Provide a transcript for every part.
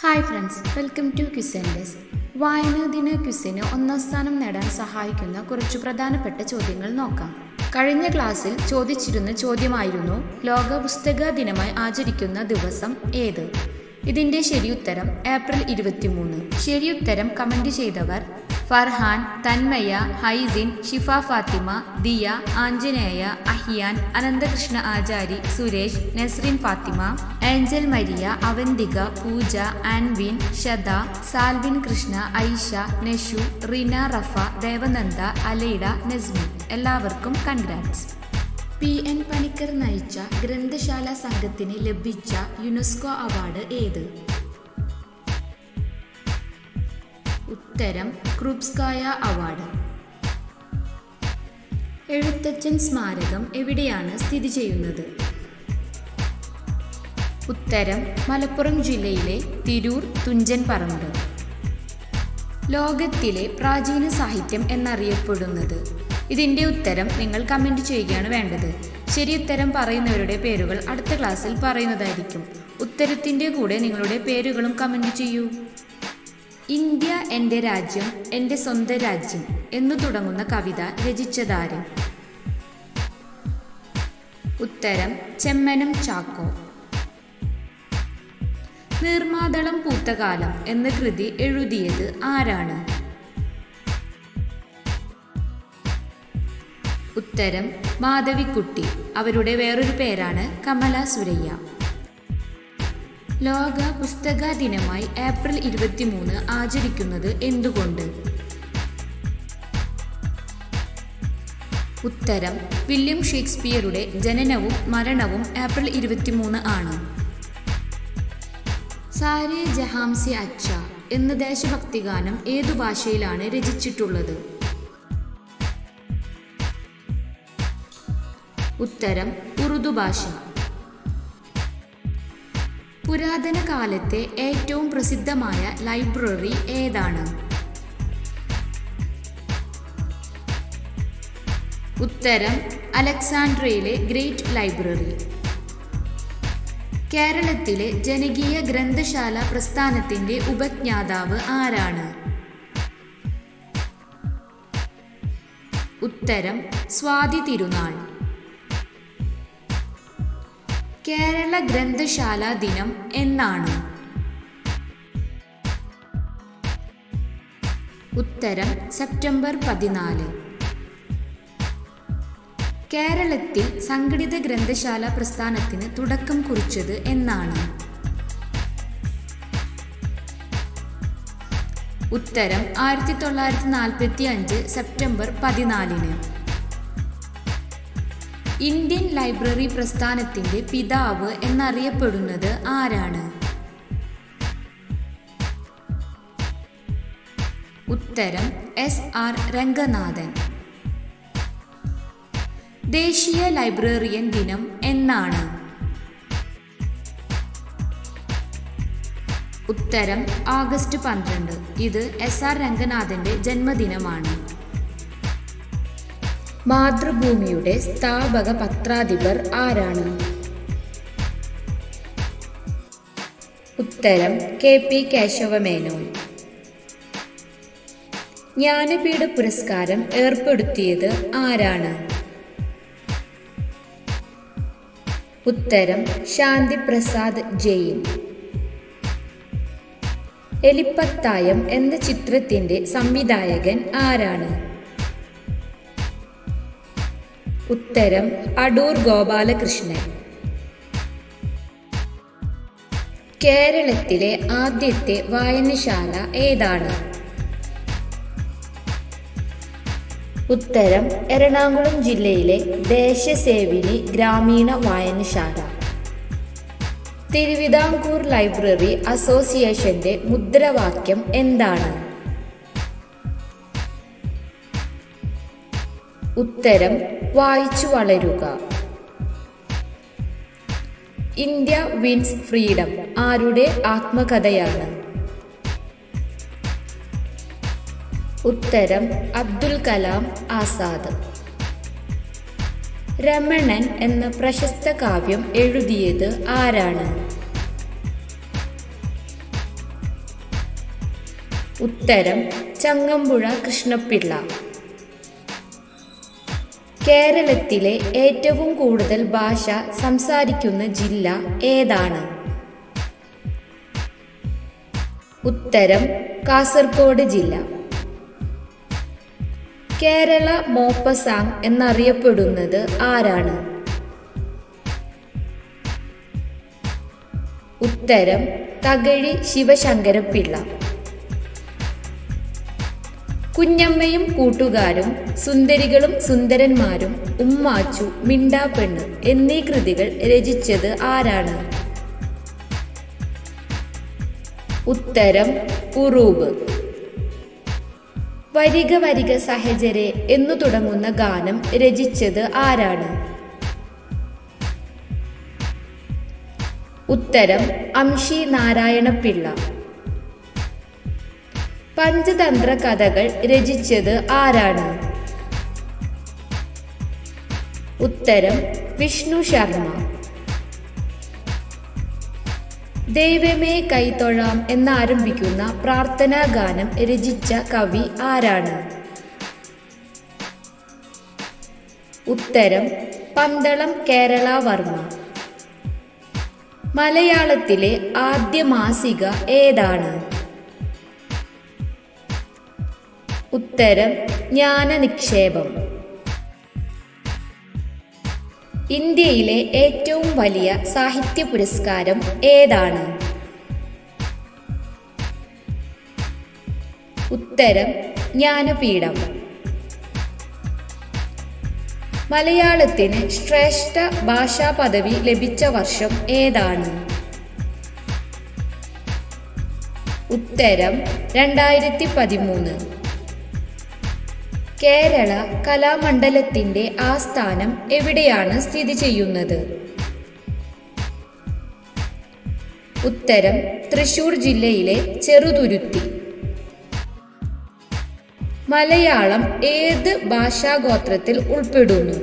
Hi friends, welcome to quiz desk. വായനാ ദിന ക്വിസിന് ഒന്നാം സ്ഥാനം നേടാൻ സഹായിക്കുന്ന കുറച്ചു പ്രധാനപ്പെട്ട ചോദ്യങ്ങൾ നോക്കാം. കഴിഞ്ഞ ക്ലാസ്സിൽ ചോദിച്ചിരുന്ന ചോദ്യമായിരുന്നു ലോക പുസ്തക ദിനമായി ആചരിക്കുന്ന ദിവസം ഏത്? ഇതിൻ്റെ ശരിയുത്തരം ഏപ്രിൽ 23. ശരിയുത്തരം കമൻറ്റ് ചെയ്തവർ ഫർഹാൻ, തന്മയ, ഹൈസിൻ, ഷിഫ ഫാത്തിമ, ദിയ, ആഞ്ജനേയ, അഹിയാൻ, അനന്തകൃഷ്ണ ആചാരി, സുരേഷ്, നസ്രിൻ ഫാത്തിമ, ഏഞ്ചൽ മരിയ, അവന്തിക, പൂജ, ആൻവിൻ, ഷദ, സാൽവിൻ കൃഷ്ണ, ഐഷ, നഷു, റീന, റഫ, ദേവനന്ദ, അലൈഡ, നസ്മി. എല്ലാവർക്കും കൺഗ്രാറ്റ്സ്. PN പണിക്കർ നയിച്ച ഗ്രന്ഥശാല സംഘത്തിന് ലഭിച്ച യുനെസ്കോ അവാർഡ് ഏത്? ഉത്തരം ക്രൂപ്സ്കായ അവാർഡ്. എഴുത്തച്ഛൻ സ്മാരകം എവിടെയാണ് സ്ഥിതി ചെയ്യുന്നത്? ഉത്തരം മലപ്പുറം ജില്ലയിലെ തിരൂർ തുഞ്ചൻ പറമ്പ്. ലോകത്തിലെ പ്രാചീന സാഹിത്യം എന്നറിയപ്പെടുന്നത്? ഇതിൻ്റെ ഉത്തരം നിങ്ങൾ കമൻറ്റ് ചെയ്യുകയാണ് വേണ്ടത്. ശരിയുത്തരം പറയുന്നവരുടെ പേരുകൾ അടുത്ത ക്ലാസ്സിൽ പറയുന്നതായിരിക്കും. ഉത്തരത്തിൻ്റെ കൂടെ നിങ്ങളുടെ പേരുകളും കമൻറ്റ് ചെയ്യൂ. ഇന്ത്യ എൻ്റെ രാജ്യം, എൻ്റെ സ്വന്തം രാജ്യം എന്നു തുടങ്ങുന്ന കവിത രചിച്ചതാര്? ഉത്തരം ചെമ്മനം ചാക്കോ. നീർമാതളം പൂത്തകാലം എന്ന കൃതി എഴുതിയത് ആരാണ്? ഉത്തരം മാധവിക്കുട്ടി. അവരുടെ വേറൊരു പേരാണ് കമല സുരയ്യ. ലോക പുസ്തക ദിനമായി ഏപ്രിൽ 23 ആചരിക്കുന്നത് എന്തുകൊണ്ട്? ഉത്തരം വില്യം ഷേക്സ്പിയറുടെ ജനനവും മരണവും ഏപ്രിൽ 23 ആണ്. സാരേ ജഹാംസെ അച്ഛ എന്ന ദേശഭക്തിഗാനം ഏതു ഭാഷയിലാണ് രചിച്ചിട്ടുള്ളത്? ഉത്തരം ഉറുദു ഭാഷ. പുരാതന കാലത്തെ ഏറ്റവും പ്രസിദ്ധമായ ലൈബ്രറി ഏതാണ്? ഉത്തരം അലക്സാൻഡ്രിയയിലെ ഗ്രേറ്റ് ലൈബ്രറി. കേരളത്തിലെ ജനകീയ ഗ്രന്ഥശാല പ്രസ്ഥാനത്തിന്റെ ഉപജ്ഞാതാവ് ആരാണ്? ഉത്തരം സ്വാതി തിരുനാൾ. കേരള ഗ്രന്ഥശാല ദിനം എന്നാണ്? ഉത്തരം സെപ്റ്റംബർ 14. കേരളത്തിൽ സംഘടിത ഗ്രന്ഥശാല പ്രസ്ഥാനത്തിന് തുടക്കം കുറിച്ചത് എന്നാണ്? ഉത്തരം 1945 സെപ്റ്റംബർ 14. ഇന്ത്യൻ ലൈബ്രറി പ്രസ്ഥാനത്തിന്റെ പിതാവ് എന്നറിയപ്പെടുന്നത് ആരാണ്? ഉത്തരം SR രംഗനാഥൻ. ദേശീയ ലൈബ്രറിയൻ ദിനം എന്നാണ്? ഉത്തരം ആഗസ്റ്റ് 12. ഇത് SR രംഗനാഥന്റെ ജന്മദിനമാണ്. മാതൃഭൂമിയുടെ സ്ഥാപക പത്രാധിപർ ആരാണ്? ഉത്തരം KP കേശവമേനോൻ. ജ്ഞാനപീഠ പുരസ്കാരം ഏർപ്പെടുത്തിയത് ആരാണ്? ഉത്തരം ശാന്തി പ്രസാദ് ജെയിൻ. എലിപ്പത്തായം എന്ന ചിത്രത്തിന്റെ സംവിധായകൻ ആരാണ്? ഉത്തരം അടൂർ ഗോപാലകൃഷ്ണൻ. കേരളത്തിലെ ആദ്യത്തെ വായനശാല ഏതാണ്? ഉത്തരം എറണാകുളം ജില്ലയിലെ ദേശസേവിനി ഗ്രാമീണ വായനശാല. തിരുവിതാംകൂർ ലൈബ്രറി അസോസിയേഷന്റെ മുദ്രാവാക്യം എന്താണ്? ഉത്തരം വായിച്ചു വളരുക. ഇന്ത്യ വിൻസ് ഫ്രീഡം ആരുടെ ആത്മകഥയാണ്? ഉത്തരം അബ്ദുൽ കലാം ആസാദ്. രമണൻ എന്ന പ്രശസ്ത കാവ്യം എഴുതിയത് ആരാണ്? ഉത്തരം ചങ്ങമ്പുഴ കൃഷ്ണപിള്ള. കേരളത്തിലെ ഏറ്റവും കൂടുതൽ ഭാഷ സംസാരിക്കുന്ന ജില്ല ഏതാണ്? ഉത്തരം കാസർഗോഡ് ജില്ല. കേരള മോപ്പസാങ് എന്നറിയപ്പെടുന്നത് ആരാണ്? ഉത്തരം തകഴി ശിവശങ്കരപ്പിള്ള. കുഞ്ഞമ്മയും കൂട്ടുകാരും, സുന്ദരികളും സുന്ദരന്മാരും, ഉമ്മാച്ചു, മിണ്ടാപ്പെണ്ണ് എന്നീ കൃതികൾ രചിച്ചത് ആരാണ്? ഉത്തരം ഉറൂബ്. വരിക വരിക സഹചരെ എന്നു തുടങ്ങുന്ന ഗാനം രചിച്ചത് ആരാണ്? ഉത്തരം അംഷി നാരായണപിള്ള. പഞ്ചതന്ത്ര കഥകൾ രചിച്ചത് ആരാണ്? ഉത്തരം വിഷ്ണു ശർമ്മ. ദൈവമേ കൈത്തൊഴാം എന്നാരംഭിക്കുന്ന പ്രാർത്ഥനാ ഗാനം രചിച്ച കവി ആരാണ്? ഉത്തരം പന്തളം കേരളവർമ്മ. മലയാളത്തിലെ ആദ്യ മാസിക ഏതാണ്? ഉത്തരം ജ്ഞാനനിക്ഷേപം. ഇന്ത്യയിലെ ഏറ്റവും വലിയ സാഹിത്യ പുരസ്കാരം ഏതാണ്? ഉത്തരം ജ്ഞാനപീഠം. മലയാളത്തിന് ശ്രേഷ്ഠ ഭാഷാ പദവി ലഭിച്ച വർഷം ഏതാണ്? ഉത്തരം 2013. കേരള കലാമണ്ഡലത്തിന്റെ ആസ്ഥാനം എവിടെയാണ് സ്ഥിതി ചെയ്യുന്നത്? ഉത്തരം തൃശൂർ ജില്ലയിലെ ചെറുതുരുത്തി. മലയാളം ഏത് ഭാഷാഗോത്രത്തിൽ ഉൾപ്പെടുന്നു?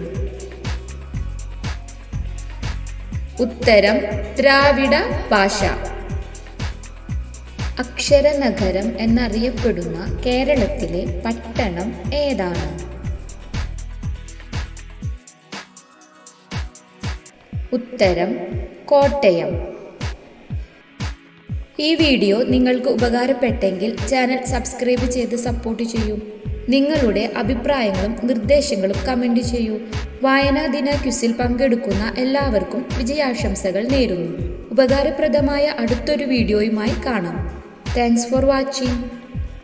ഉത്തരം ദ്രാവിഡ ഭാഷ. അക്ഷരനഗരം എന്നറിയപ്പെടുന്ന കേരളത്തിലെ പട്ടണം ഏതാണ്? ഉത്തരം കോട്ടയം. ഈ വീഡിയോ നിങ്ങൾക്ക് ഉപകാരപ്പെട്ടെങ്കിൽ ചാനൽ സബ്സ്ക്രൈബ് ചെയ്ത് സപ്പോർട്ട് ചെയ്യൂ. നിങ്ങളുടെ അഭിപ്രായങ്ങളും നിർദ്ദേശങ്ങളും കമൻറ്റ് ചെയ്യൂ. വായനാ ദിന ക്വിസിൽ പങ്കെടുക്കുന്ന എല്ലാവർക്കും വിജയാശംസകൾ നേരുന്നു. ഉപകാരപ്രദമായ അടുത്തൊരു വീഡിയോയുമായി കാണാം. Thanks for watching.